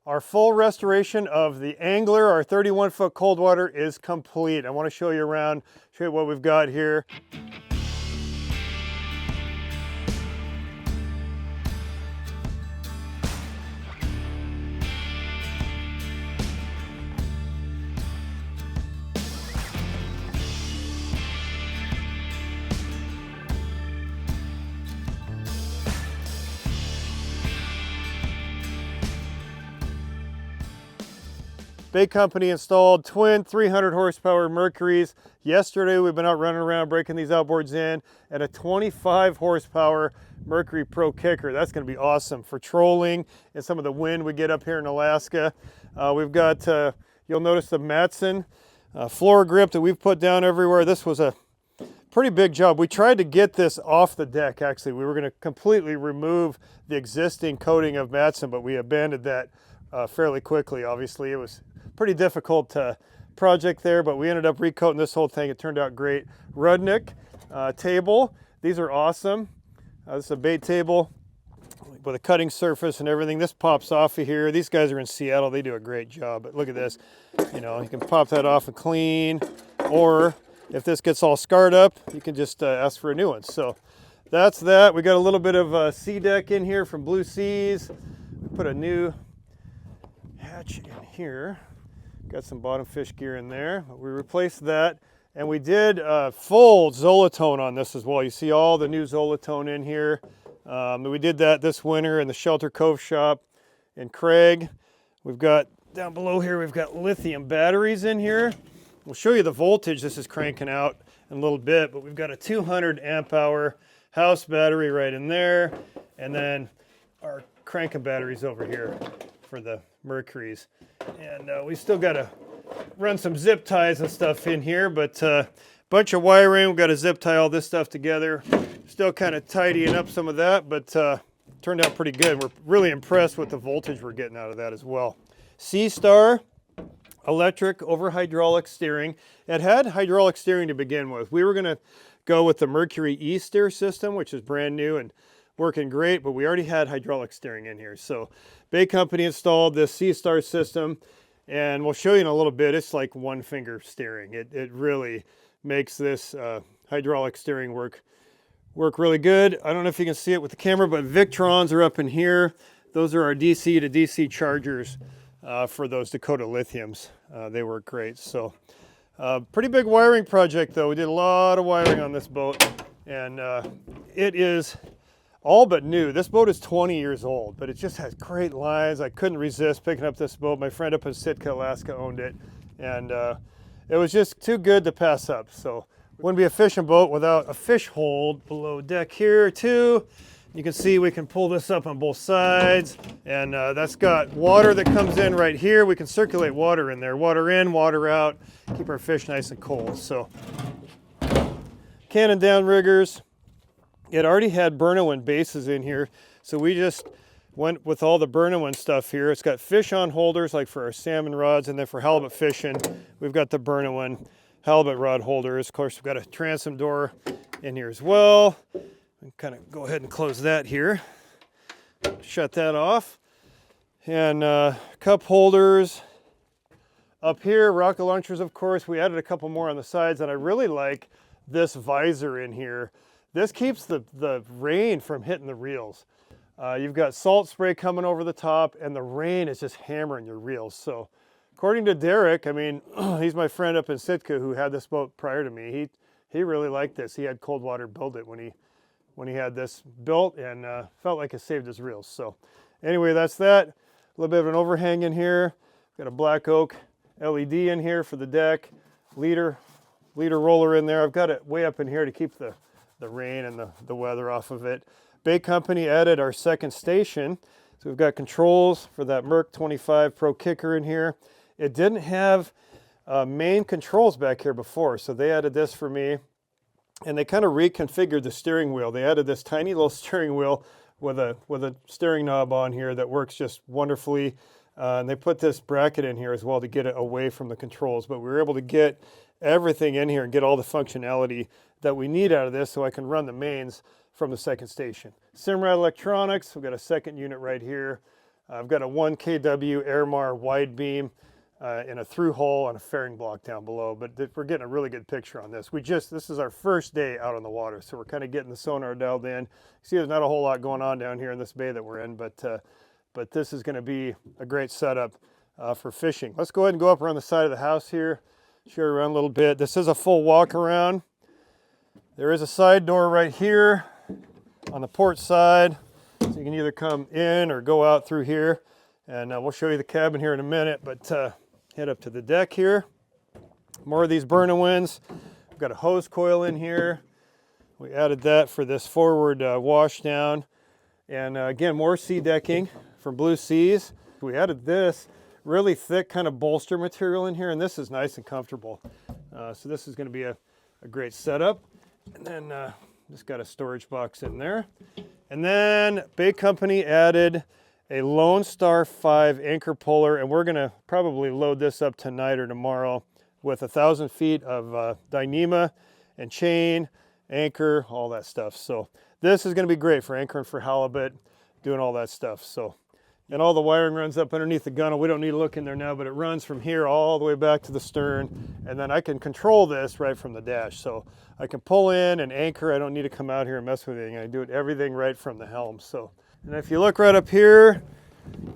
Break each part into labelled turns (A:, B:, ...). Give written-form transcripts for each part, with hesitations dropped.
A: Our full restoration of the Angler, our 31-foot cold water, is complete. I want to show you around, show you what we've got here. Bait company installed twin 300 horsepower Mercuries. Yesterday we've been out running around breaking these outboards in, and a 25 horsepower Mercury ProKicker. That's going to be awesome for trolling and some of the wind we get up here in Alaska. We've got, you'll notice the Matson floor grip that we've put down everywhere. This was a pretty big job. We tried to get this off the deck actually. We were going to completely remove the existing coating of Matson, but we abandoned that fairly quickly. Obviously it was pretty difficult project there, but we ended up recoating this whole thing. It turned out great. Rudnick table. These are awesome. This is a bait table with a cutting surface and everything. This pops off of here. These guys are in Seattle. They do a great job. But look at this. You know, you can pop that off and clean, or if this gets all scarred up, you can just ask for a new one. So that's that. We got a little bit of SeaDek in here from Blue Seas. We put a new hatch in here. Got some bottom fish gear in there. We replaced that, and we did full Zolatone on this as well. You see all the new Zolatone in here. We did that this winter in the Shelter Cove shop in Craig. We've got down below here, we've got lithium batteries in here. We'll show you the voltage this is cranking out in a little bit, but we've got a 200 amp hour house battery right in there, and then our cranking batteries over here for the Mercuries. And we still got to run some zip ties and stuff in here, but bunch of wiring. We've got to zip tie all this stuff together. Still kind of tidying up some of that, but turned out pretty good. We're really impressed with the voltage we're getting out of that as well. Seastar electric over hydraulic steering. It had hydraulic steering to begin with. We were going to go with the Mercury E-Steer system, which is brand new and working great, but we already had hydraulic steering in here. So bait company installed this Seastar system, and we'll show you in a little bit. It's like one finger steering. It really makes this hydraulic steering work really good. I don't know if you can see it with the camera, but Victrons are up in here. Those are our DC to DC chargers for those Dakota Lithiums. They work great. So pretty big wiring project though. We did a lot of wiring on this boat, and it is all but new. This boat is 20 years old, but it just has great lines. I couldn't resist picking up this boat. My friend up in Sitka, Alaska owned it, and it was just too good to pass up. So wouldn't be a fishing boat without a fish hold below deck here too. You can see we can pull this up on both sides, and that's got water that comes in right here. We can circulate water in there. Water in, water out, keep our fish nice and cold. So Cannon Downriggers. It already had Burnewiin bases in here, so we just went with all the Burnewiin stuff here. It's got fish on holders like for our salmon rods, and then for halibut fishing, we've got the Burnewiin halibut rod holders. Of course, we've got a transom door in here as well. Kind of go ahead and close that here. Shut that off. And cup holders up here, rocket launchers, of course. We added a couple more on the sides, and I really like this visor in here. This keeps the rain from hitting the reels. You've got salt spray coming over the top, and the rain is just hammering your reels. So according to Derek, I mean, he's my friend up in Sitka who had this boat prior to me. He really liked this. He had cold water build it when he had this built, and felt like it saved his reels. So anyway, that's that. A little bit of an overhang in here. Got a black oak LED in here for the deck. Leader roller in there. I've got it way up in here to keep the rain and the weather off of it. Bait company added our second station. So we've got controls for that Merc 25 ProKicker in here. It didn't have main controls back here before, so they added this for me. And they kind of reconfigured the steering wheel. They added this tiny little steering wheel with a steering knob on here that works just wonderfully. And they put this bracket in here as well to get it away from the controls. But we were able to get everything in here and get all the functionality that we need out of this so I can run the mains from the second station. Simrad electronics, we've got a second unit right here. I've got a 1 kW Airmar wide beam in a through hole on a fairing block down below, but we're getting a really good picture on this. This is our first day out on the water, so we're kind of getting the sonar dialed in. See, there's not a whole lot going on down here in this bay that we're in, but this is going to be a great setup for fishing. Let's go ahead and go up around the side of the house here, show you around a little bit. This is a full walk around. There is a side door right here on the port side, so you can either come in or go out through here, and we'll show you the cabin here in a minute, but head up to the deck here. More of these Burnewiins. We've got a hose coil in here. We added that for this forward wash down, and again, more SeaDekking from Blue Seas. We added this really thick kind of bolster material in here, and this is nice and comfortable. So this is going to be a great setup. And then just got a storage box in there. And then Bay Company added a Lone Star 5 anchor puller, and we're going to probably load this up tonight or tomorrow with 1,000 feet of Dyneema and chain, anchor, all that stuff. So this is going to be great for anchoring for halibut, doing all that stuff. So, and all the wiring runs up underneath the gunnel. We don't need to look in there now, but it runs from here all the way back to the stern, and then I can control this right from the dash. So I can pull in and anchor. I don't need to come out here and mess with anything. I do everything right from the helm. So, and if you look right up here,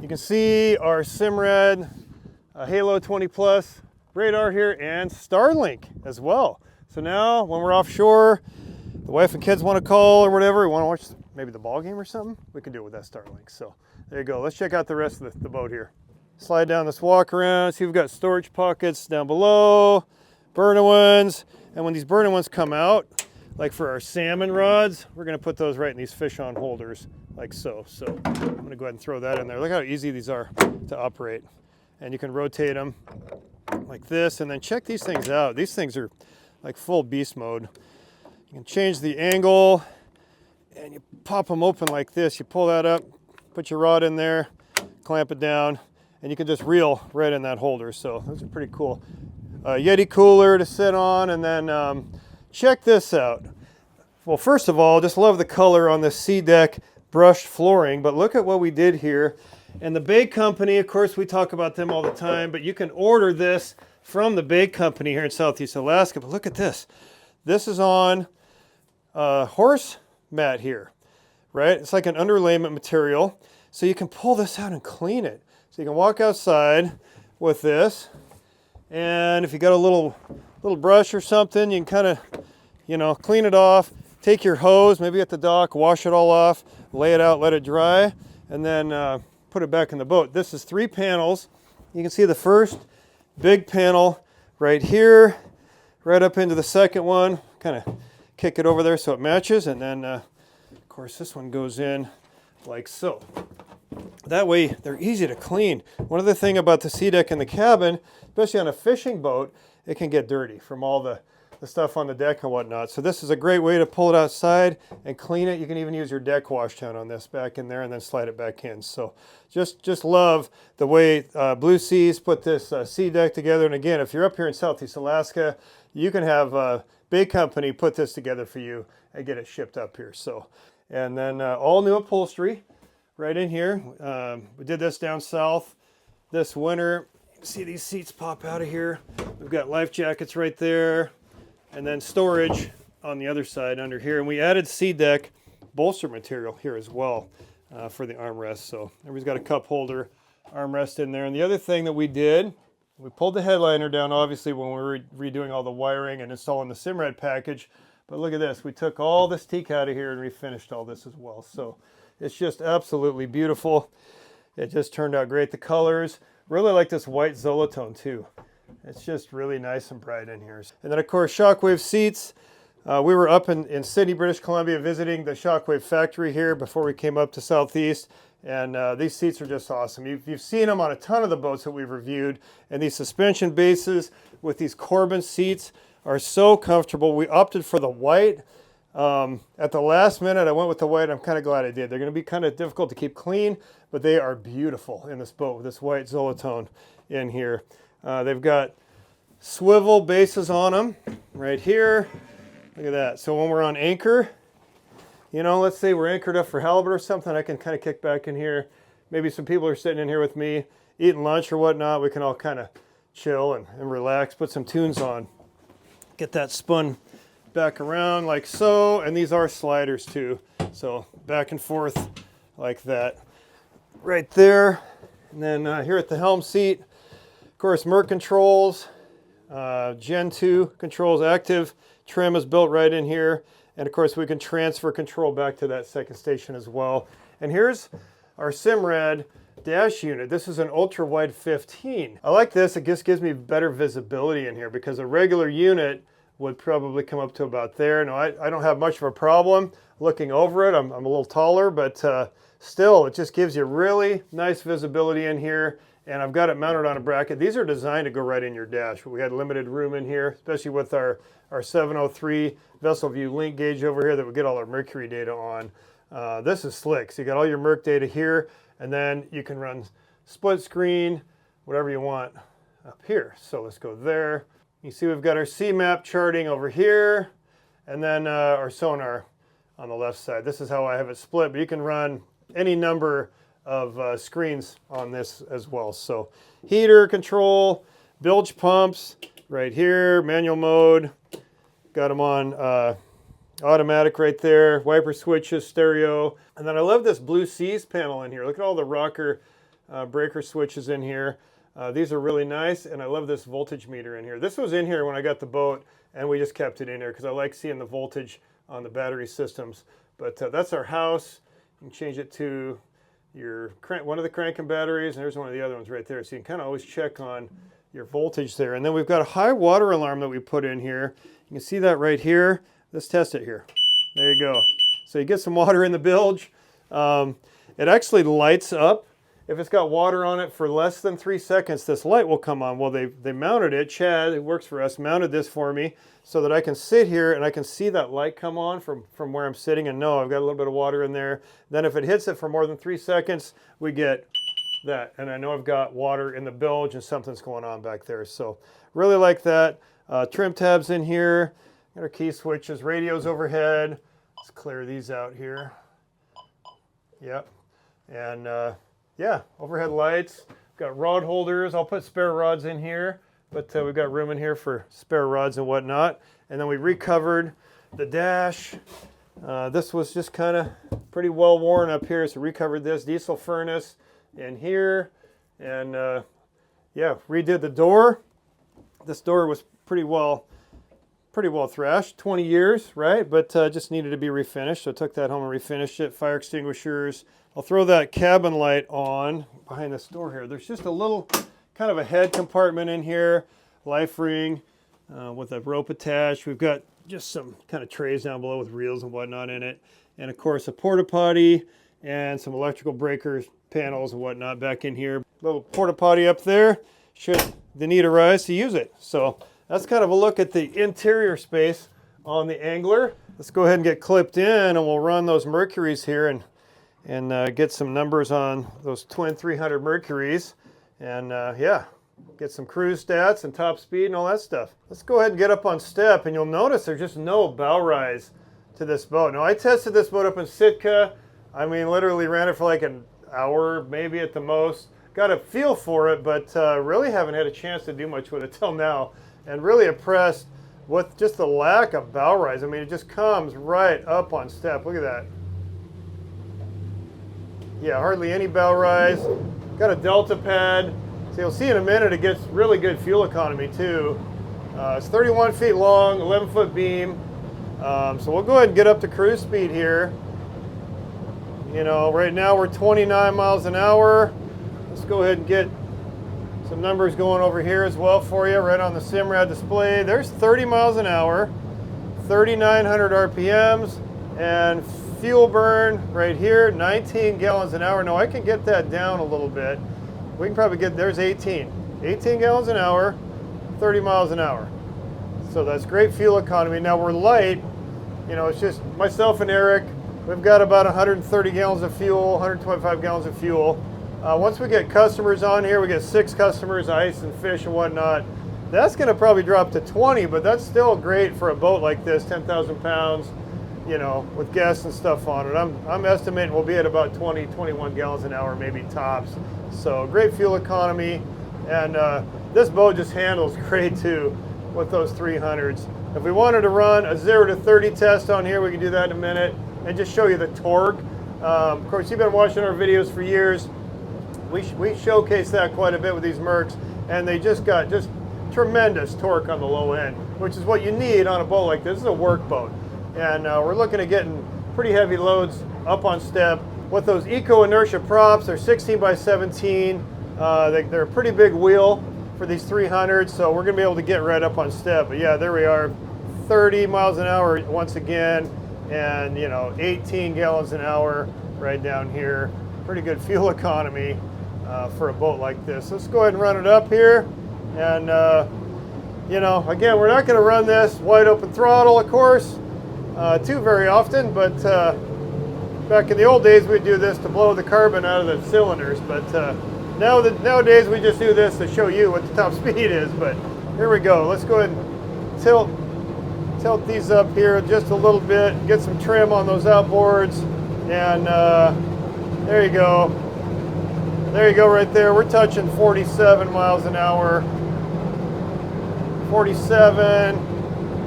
A: you can see our Simrad Halo 20 Plus radar here and Starlink as well. So now when we're offshore, the wife and kids want to call or whatever, we want to watch maybe the ball game or something, we can do it with that Starlink. So there you go. Let's check out the rest of the boat here. Slide down this walk around. See, we've got storage pockets down below, Burnewiins, and when these Burnewiins come out, like for our salmon rods, we're going to put those right in these fish-on holders, like so. So I'm going to go ahead and throw that in there. Look how easy these are to operate. And you can rotate them like this, and then check these things out. These things are like full beast mode. You can change the angle, and you pop them open like this. You pull that up, put your rod in there, clamp it down, and you can just reel right in that holder. So those are pretty cool. Yeti cooler to sit on, and then check this out. Well, first of all, just love the color on this SeaDek brushed flooring, but look at what we did here. And the Bay Company, of course, we talk about them all the time, but you can order this from the Bay Company here in Southeast Alaska. But look at this. This is on a horse mat here, right? It's like an underlayment material. So you can pull this out and clean it. So you can walk outside with this, and if you got a little brush or something, you can kind of, you know, clean it off. Take your hose, maybe at the dock, wash it all off, lay it out, let it dry, and then put it back in the boat. This is 3 panels. You can see the first big panel right here, right up into the second one. Kind of kick it over there so it matches, and then of course this one goes in like so. That way they're easy to clean. One other thing about the SeaDek in the cabin, especially on a fishing boat, it can get dirty from all the stuff on the deck and whatnot. So this is a great way to pull it outside and clean it. You can even use your deck wash down on this back in there and then slide it back in. So just love the way Blue Seas put this SeaDek together. And again, if you're up here in Southeast Alaska, you can have Bay Company put this together for you and get it shipped up here. So, and then all new upholstery right in here. We did this down south this winter. See these seats pop out of here. We've got life jackets right there, and then storage on the other side under here. And we added SeaDek bolster material here as well for the armrest. So everybody's got a cup holder armrest in there. And the other thing that we did, we pulled the headliner down obviously when we were redoing all the wiring and installing the Simrad package. But look at this, we took all this teak out of here and refinished all this as well. So it's just absolutely beautiful. It just turned out great. The colors, really like this white Zolatone too. It's just really nice and bright in here. And then of course, Shockwave seats. We were up in Sydney, British Columbia visiting the Shockwave factory here before we came up to Southeast. And these seats are just awesome. You've seen them on a ton of the boats that we've reviewed. And these suspension bases with these Corbin seats are so comfortable. We opted for the white. At the last minute, I went with the white. I'm kind of glad I did. They're going to be kind of difficult to keep clean, but they are beautiful in this boat with this white Zolatone in here. They've got swivel bases on them right here. Look at that. So when we're on anchor, you know, let's say we're anchored up for halibut or something, I can kind of kick back in here, maybe some people are sitting in here with me eating lunch or whatnot. We can all kind of chill and relax, put some tunes on. Get that spun back around like so, and these are sliders too. So back and forth like that. Right there. And then here at the helm seat, of course, Merc controls, Gen 2 controls, active trim is built right in here. And of course, we can transfer control back to that second station as well. And here's our Simrad dash unit. This is an Ultrawide 15. I like this. It just gives me better visibility in here because a regular unit would probably come up to about there. No, I don't have much of a problem looking over it. I'm a little taller, but still, it just gives you really nice visibility in here. And I've got it mounted on a bracket. These are designed to go right in your dash. We had limited room in here, especially with our 703 vessel view link gauge over here that we get all our Mercury data on. This is slick. So you got all your Merc data here, and then you can run split screen, whatever you want up here. So let's go there. You see we've got our C-map charting over here, and then our sonar on the left side. This is how I have it split, but you can run any number of screens on this as well. So heater control, bilge pumps right here, manual mode, got them on automatic right there, wiper switches, stereo. And then I love this Blue Seas panel in here. Look at all the rocker breaker switches in here. These are really nice, and I love this voltage meter in here. This was in here when I got the boat, and we just kept it in here because I like seeing the voltage on the battery systems. But that's our house. You can change it to your one of the cranking batteries, and there's one of the other ones right there. So you can kind of always check on your voltage there. And then we've got a high water alarm that we put in here. You can see that right here. Let's test it here. There you go. So you get some water in the bilge. It actually lights up. If it's got water on it for less than 3 seconds, this light will come on. Well, they mounted it. Chad, who works for us, mounted this for me so that I can sit here and I can see that light come on from where I'm sitting and know I've got a little bit of water in there. Then if it hits it for more than 3 seconds, we get that. And I know I've got water in the bilge and something's going on back there. So really like that. Trim tabs in here. Got our key switches, radios overhead. Let's clear these out here. Yep. And yeah, overhead lights. Got rod holders. I'll put spare rods in here, but we've got room in here for spare rods and whatnot. And then we recovered the dash. This was just kind of pretty well worn up here, so recovered this diesel furnace in here. And yeah, redid the door. This door was pretty well thrashed, 20 years, right? But just needed to be refinished, so I took that home and refinished it. Fire extinguishers. I'll throw that cabin light on behind this door here. There's just a little kind of a head compartment in here, life ring with a rope attached. We've got just some kind of trays down below with reels and whatnot in it. And of course a porta potty and some electrical breakers, panels and whatnot back in here. Little porta potty up there should the need arise to use it. So that's kind of a look at the interior space on the angler. Let's go ahead and get clipped in and we'll run those Mercuries here and get some numbers on those twin 300 Mercuries. And yeah, get some cruise stats and top speed and all that stuff. Let's go ahead and get up on step, and you'll notice there's just no bow rise to this boat. Now I tested this boat up in Sitka. I mean, literally ran it for like an hour, maybe at the most. Got a feel for it, but really haven't had a chance to do much with it till now. And really impressed with just the lack of bow rise. I mean, it just comes right up on step. Look at that. Yeah, hardly any bow rise. Got a delta pad. So you'll see in a minute it gets really good fuel economy too. It's 31 feet long, 11-foot beam. So we'll go ahead and get up to cruise speed here. You know, right now we're 29 miles an hour. Let's go ahead and get some numbers going over here as well for you, right on the Simrad display. There's 30 miles an hour, 3,900 RPMs, and fuel burn right here, 19 gallons an hour. Now I can get that down a little bit. We can probably get, there's 18 gallons an hour, 30 miles an hour. So that's great fuel economy. Now we're light, you know, it's just myself and Eric. We've got about 130 gallons of fuel, 125 gallons of fuel. Once we get customers on here, we get 6 customers, ice and fish and whatnot. That's gonna probably drop to 20, but that's still great for a boat like this, 10,000 pounds. you know, with gas and stuff on it. I'm estimating we'll be at about 20, 21 gallons an hour, maybe tops. So great fuel economy, and this boat just handles great too with those 300s. If we wanted to run a 0 to 30 test on here, we can do that in a minute and just show you the torque. Of course, you've been watching our videos for years. We showcase that quite a bit with these Mercs, and they just got tremendous torque on the low end, which is what you need on a boat like this. This is a work boat, and we're looking at getting pretty heavy loads up on step with those eco inertia props. They're 16 by 17. They're a pretty big wheel for these 300s, so we're gonna be able to get right up on step. But yeah, there we are, 30 miles an hour once again, and you know, 18 gallons an hour right down here. Pretty good fuel economy for a boat like this. Let's go ahead and run it up here, and you know, again, we're not going to run this wide open throttle, of course, too very often, but back in the old days we'd do this to blow the carbon out of the cylinders, but nowadays we just do this to show you what the top speed is. But here we go. Let's go ahead and tilt these up here just a little bit, get some trim on those outboards, and there you go. There you go right there. We're touching 47 miles an hour. 47,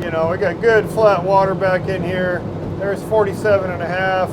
A: you know, we got good flat water back in here. There's 47 and a half,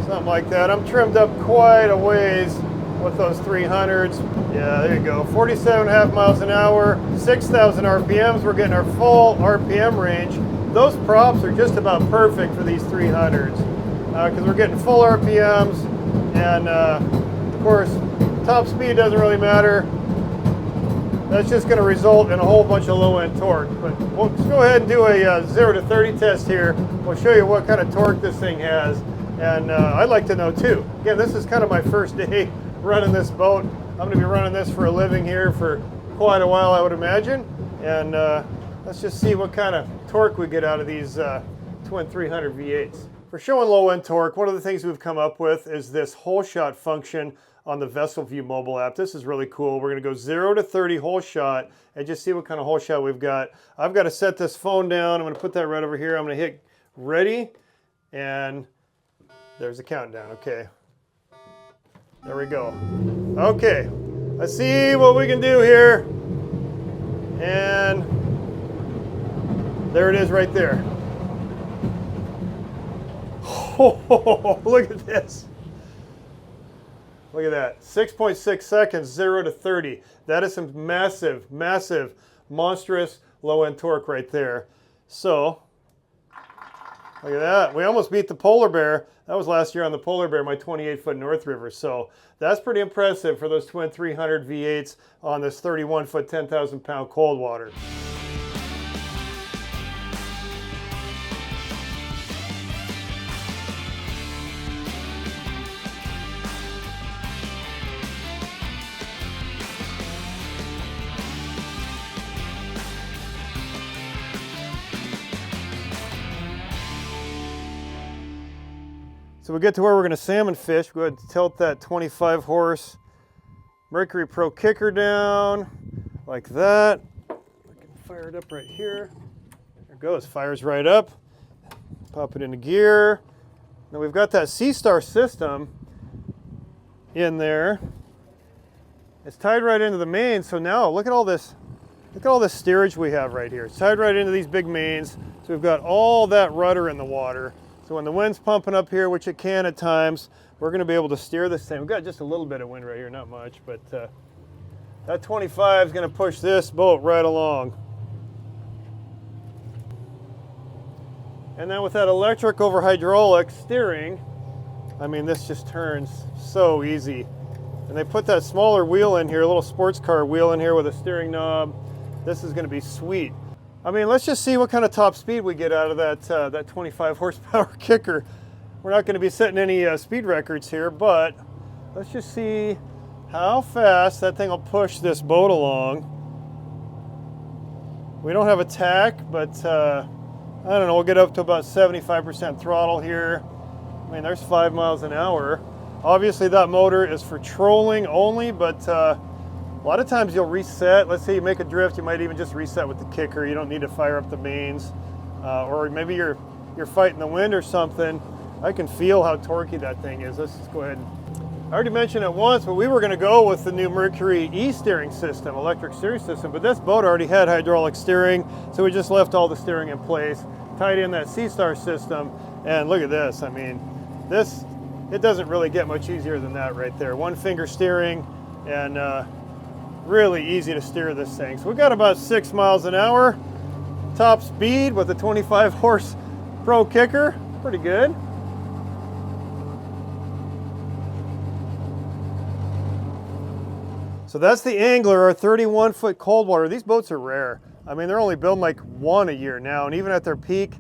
A: something like that. I'm trimmed up quite a ways with those 300s. Yeah, there you go. 47 and a half miles an hour, 6,000 RPMs. We're getting our full RPM range. Those props are just about perfect for these 300s because we're getting full RPMs, and of course, top speed doesn't really matter. That's just going to result in a whole bunch of low-end torque. But we'll just go ahead and do a 0 to 30 test here. We'll show you what kind of torque this thing has, and I'd like to know too. Again, this is kind of my first day running this boat. I'm going to be running this for a living here for quite a while, I would imagine. And let's just see what kind of torque we get out of these twin 300 V8s. For showing low-end torque, one of the things we've come up with is this hole shot function on the Vessel View mobile app. This is really cool. We're going to go 0 to 30 hole shot and just see what kind of hole shot we've got. I've got to set this phone down. I'm going to put that right over here. I'm going to hit ready, and there's the countdown. Okay. There we go. Okay. Let's see what we can do here. And there it is right there. Oh, look at this. Look at that, 6.6 seconds, 0 to 30. That is some massive, massive, monstrous low-end torque right there. So, look at that. We almost beat the Polar Bear. That was last year on the Polar Bear, my 28-foot North River. So, that's pretty impressive for those twin 300 V8s on this 31-foot, 10,000-pound cold water. So we get to where we're going to salmon fish. Go ahead and tilt that 25 horse Mercury ProKicker down like that. We can fire it up right here. There it goes, fires right up. Pop it into gear. Now we've got that Sea-Star system in there. It's tied right into the mains. So now look at all this. Look at all this steerage we have right here. It's tied right into these big mains. So we've got all that rudder in the water. So when the wind's pumping up here, which it can at times, we're going to be able to steer this thing. We've got just a little bit of wind right here, not much, but that 25 is going to push this boat right along. And then with that electric over hydraulic steering, I mean, this just turns so easy. And they put that smaller wheel in here, a little sports car wheel in here with a steering knob. This is going to be sweet. I mean, let's just see what kind of top speed we get out of that 25 horsepower kicker. We're not going to be setting any speed records here, but let's just see how fast that thing will push this boat along. We don't have a tack, but I don't know, we'll get up to about 75% throttle here. I mean, there's 5 miles an hour. Obviously that motor is for trolling only, but a lot of times you'll reset. Let's say you make a drift, you might even just reset with the kicker. You don't need to fire up the mains. Or maybe you're you're fighting the wind or something. I can feel how torquey that thing is. Let's just go ahead and, I already mentioned it once, but we were gonna go with the new Mercury e-steering system, electric steering system, but this boat already had hydraulic steering, so we just left all the steering in place, tied in that SeaStar system, and look at this. I mean, this, it doesn't really get much easier than that right there. One finger steering, and really easy to steer this thing. So we got about 6 miles an hour, top speed with a 25 horse ProKicker, pretty good. So that's the Angler, our 31-foot cold water. These boats are rare. I mean, they're only building like 1 a year now, and even at their peak,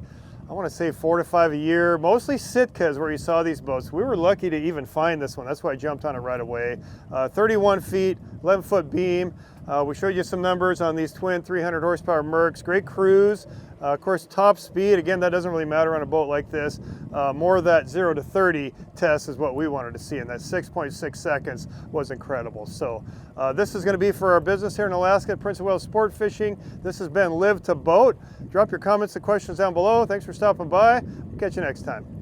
A: I want to say 4 to 5 a year. Mostly Sitka is where you saw these boats. We were lucky to even find this one. That's why I jumped on it right away. 31 feet, 11-foot beam. We showed you some numbers on these twin 300 horsepower Mercs. Great cruise. Of course, top speed. Again, that doesn't really matter on a boat like this. More of that 0 to 30 test is what we wanted to see, and that 6.6 seconds was incredible. So this is going to be for our business here in Alaska at Prince of Wales Sport Fishing. This has been Live to Boat. Drop your comments and questions down below. Thanks for stopping by. We'll catch you next time.